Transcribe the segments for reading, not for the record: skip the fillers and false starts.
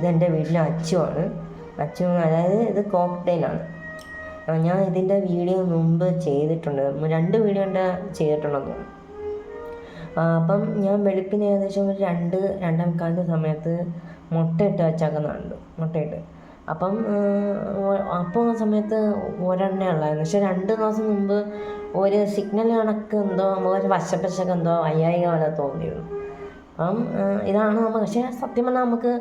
ഇതെൻ്റെ വീട്ടിലെ അച്ചുവാണ്. അതായത് ഇത് കോക്ടെയിലാണ്. ഞാൻ ഇതിൻ്റെ വീഡിയോ മുമ്പ് ചെയ്തിട്ടുണ്ട്, 2 വീഡിയോ ചെയ്തിട്ടുണ്ടെന്ന് തോന്നുന്നു. അപ്പം ഞാൻ വെളുപ്പിന് ഏകദേശം ഒരു 2-2:45 സമയത്ത് മുട്ടയിട്ട് വെച്ചേക്കുന്നുണ്ട്. മുട്ടയിട്ട് അപ്പം ആ സമയത്ത് ഒരെണ്ണേ ഉള്ളായിരുന്നു. പക്ഷെ 2 ദിവസം മുമ്പ് ഒരു സിഗ്നൽ കണക്ക് എന്തോ നമ്മളൊരു വശപ്പശക്ക് എന്തോ വയ്യായിക പോലെ തോന്നിയിരുന്നു. അപ്പം ഇതാണ് നമ്മൾ. പക്ഷേ സത്യം പറഞ്ഞാൽ നമുക്ക്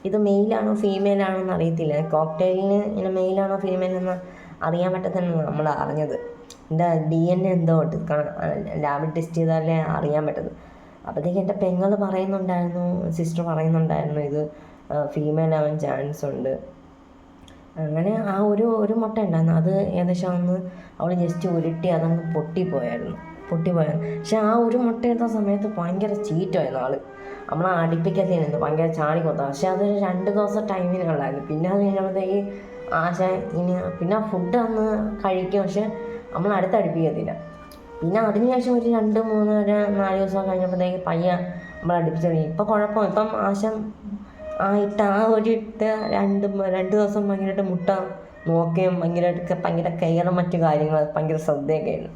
ഇത് മെയിലാണോ ഫീമെയിലാണോ എന്ന് അറിയത്തില്ല. കോക്ടെയിലിന് ഇങ്ങനെ മെയിലാണോ ഫീമെയിലെന്ന് അറിയാൻ പറ്റത്തന്നെ നമ്മൾ അറിഞ്ഞത്. എൻ്റെ DNA എന്തോ ലാബിൽ ടെസ്റ്റ് ചെയ്താലേ അറിയാൻ പറ്റുന്നത്. അപ്പോഴത്തേക്ക് എൻ്റെ പെങ്ങൾ പറയുന്നുണ്ടായിരുന്നു, സിസ്റ്റർ പറയുന്നുണ്ടായിരുന്നു ഇത് ഫീമെയിൽ ആവാൻ ചാൻസ് ഉണ്ട്. അങ്ങനെ ആ ഒരു മുട്ട ഉണ്ടായിരുന്നു. അത് ഏകദേശം അവൾ ജസ്റ്റ് ഉരുട്ടി അതങ്ങ് പൊട്ടിപ്പോയായിരുന്നു. പക്ഷെ ആ ഒരു മുട്ട എടുത്ത സമയത്ത് ഭയങ്കര ചീറ്റമായിരുന്നു ആൾ. നമ്മളെ അടുപ്പിക്കത്തിരുന്നു ഭയങ്കര ചാടി കൊത്താം. പക്ഷെ അതൊരു 2 ദിവസം ടൈമിനുള്ളായിരുന്നു. പിന്നെ അത് കഴിഞ്ഞപ്പോഴത്തേക്ക് പിന്നെ ഫുഡ് അന്ന് കഴിക്കും, പക്ഷെ നമ്മൾ അടുപ്പിക്കത്തില്ല. പിന്നെ അതിനുശേഷം ഒരു 2-3-4 ദിവസം കഴിഞ്ഞപ്പോഴത്തേക്ക് പയ്യ നമ്മൾ അടുപ്പിച്ച് തുടങ്ങി. ഇപ്പം കുഴപ്പം. ഇപ്പം ഇട്ട ഒരു 2 ദിവസം ഭയങ്കരമായിട്ട് മുട്ട നോക്കുകയും ഭയങ്കര കെയറും മറ്റു കാര്യങ്ങൾ ഭയങ്കര ശ്രദ്ധയൊക്കെ ആയിരുന്നു.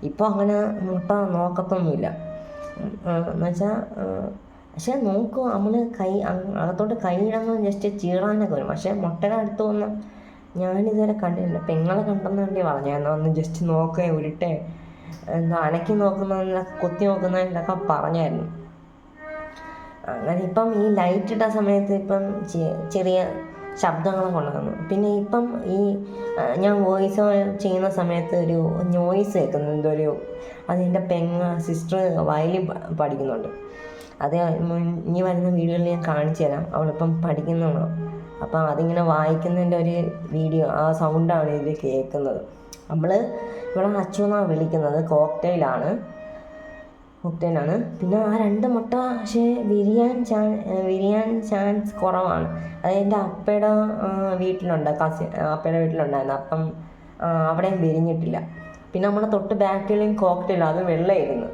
ഇപ്പോൾ അങ്ങനെ മുട്ട നോക്കത്തൊന്നുമില്ല എന്നുവെച്ചാൽ. പക്ഷേ നോക്കും നമ്മൾ അകത്തോട്ട് കൈയിടുന്ന ജസ്റ്റ് ചീറാനൊക്കെ വരും. പക്ഷേ മുട്ടയുടെ അടുത്ത് വന്ന് ഞാനിതുവരെ കണ്ടിട്ടില്ല. പെങ്ങളെ കണ്ടെന്ന് വേണ്ടി പറഞ്ഞായിരുന്നു. ഒന്ന് ജസ്റ്റ് നോക്കുകയും ഉരുട്ടെ എന്താ അനക്കി നോക്കുന്നതിലൊക്കെ കൊത്തി നോക്കുന്നതിലൊക്കെ പറഞ്ഞായിരുന്നു. അങ്ങനെ ഇപ്പം ഈ ലൈറ്റ് ഇട്ട സമയത്ത് ഇപ്പം ചെറിയ ശബ്ദങ്ങളൊക്കെ ഉണ്ടാകുന്നു. പിന്നെ ഇപ്പം ഞാൻ വോയിസ് ചെയ്യുന്ന സമയത്ത് ഒരു നോയ്സ് കേൾക്കുന്നു. എന്തൊരു അതിൻ്റെ സിസ്റ്റർ വയലിൻ പഠിക്കുന്നുണ്ട്. അത് ഇനി വരുന്ന വീഡിയോയിൽ ഞാൻ കാണിച്ചു തരാം. അവളിപ്പം പഠിക്കുന്നുണ്ടോ. അപ്പം അതിങ്ങനെ വായിക്കുന്നതിൻ്റെ ഒരു വീഡിയോ, ആ സൗണ്ടാണ് ഇതിൽ കേൾക്കുന്നത്. ഇവിടെ അച്ചു എന്നാണ് വിളിക്കുന്നത്. കോക്ടെയിലാണ്. പിന്നെ ആ 2 മുട്ട പക്ഷേ വിരിയാൻ ചാൻസ് കുറവാണ്. അത് എൻ്റെ അപ്പയുടെ വീട്ടിലുണ്ടായിരുന്നു. അപ്പം അവിടെയും വിരിഞ്ഞിട്ടില്ല. പിന്നെ നമ്മുടെ തൊട്ട് ബാക്കിലും കോക്ടെയിൽ, അത് വെള്ളമായിരുന്നു,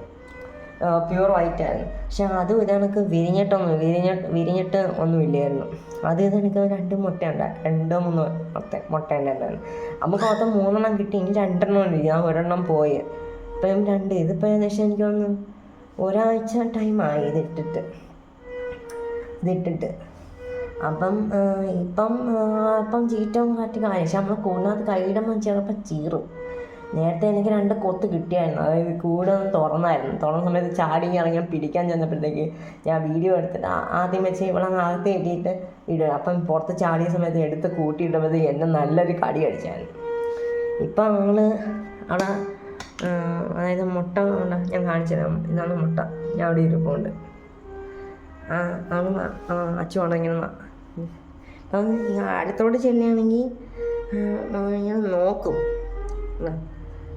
പ്യൂർ വൈറ്റ് ആയിരുന്നു. പക്ഷെ അതും ഇതെനിക്ക് വിരിഞ്ഞിട്ട് ഒന്നുമില്ലായിരുന്നു. അത് ഇതെനിക്ക് 2 3 മുട്ട ഉണ്ടായിരുന്നു. നമുക്ക് മൊത്തം 3 കിട്ടി. ഇനി 2 ഇല്ല, 1 പോയി. ഇപ്പം 2. ഇതിപ്പോൾ ഏകദേശം എനിക്ക് തോന്നുന്നു ഒരാഴ്ച ടൈമായി ഇതിട്ടിട്ട്. അപ്പം ചീറ്റവും കാറ്റ് കാര്യം. പക്ഷെ നമ്മൾ കൂടിനകത്ത് കൈയിടുമ്പോൾ ചിലപ്പോൾ ചീറും. നേരത്തെ എനിക്ക് 2 കൊത്ത് കിട്ടിയായിരുന്നു. അതായത് കൂടെ തുറന്ന സമയത്ത് ചാടി ഇറങ്ങി പിടിക്കാൻ ചെന്നപ്പോഴത്തേക്ക് ഞാൻ വീഡിയോ എടുത്തിട്ട് ആദ്യം വെച്ച് ഇവളങ്ങ് അകത്ത് കെട്ടിയിട്ട് ഇടുക. അപ്പം പുറത്ത് ചാടിയ സമയത്ത് എടുത്ത് കൂട്ടിയിടുമ്പോഴത്തേക്ക് എന്നെ നല്ലൊരു കടി അടിച്ചായിരുന്നു. ഇപ്പം ഞങ്ങൾ അവിടെ അതായത് മുട്ട ഞാൻ കാണിച്ചു തരാം. ഇതാണ് മുട്ട. ഞാൻ അവിടെ ഇരിപ്പുണ്ട്. അച്ചു ഇങ്ങനെ അപ്പം അടുത്തോട്ട് ചെല്ലുകയാണെങ്കിൽ ഞാൻ നോക്കും.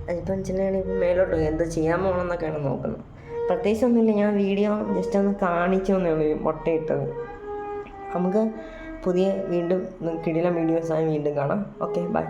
അതിപ്പം ചെല്ലുകയാണെങ്കിൽ ഇപ്പം മേലോട്ട് എന്താ ചെയ്യാൻ പോകണമെന്നൊക്കെയാണ് നോക്കുന്നത്. പ്രത്യേകിച്ചൊന്നുമില്ല. ഞാൻ വീഡിയോ ജസ്റ്റ് ഒന്ന് കാണിച്ചു എന്നേ ഉള്ളൂ മുട്ടയിട്ടത്. നമുക്ക് വീണ്ടും കിടിലൻ വീഡിയോസായി വീണ്ടും കാണാം. Okay, by.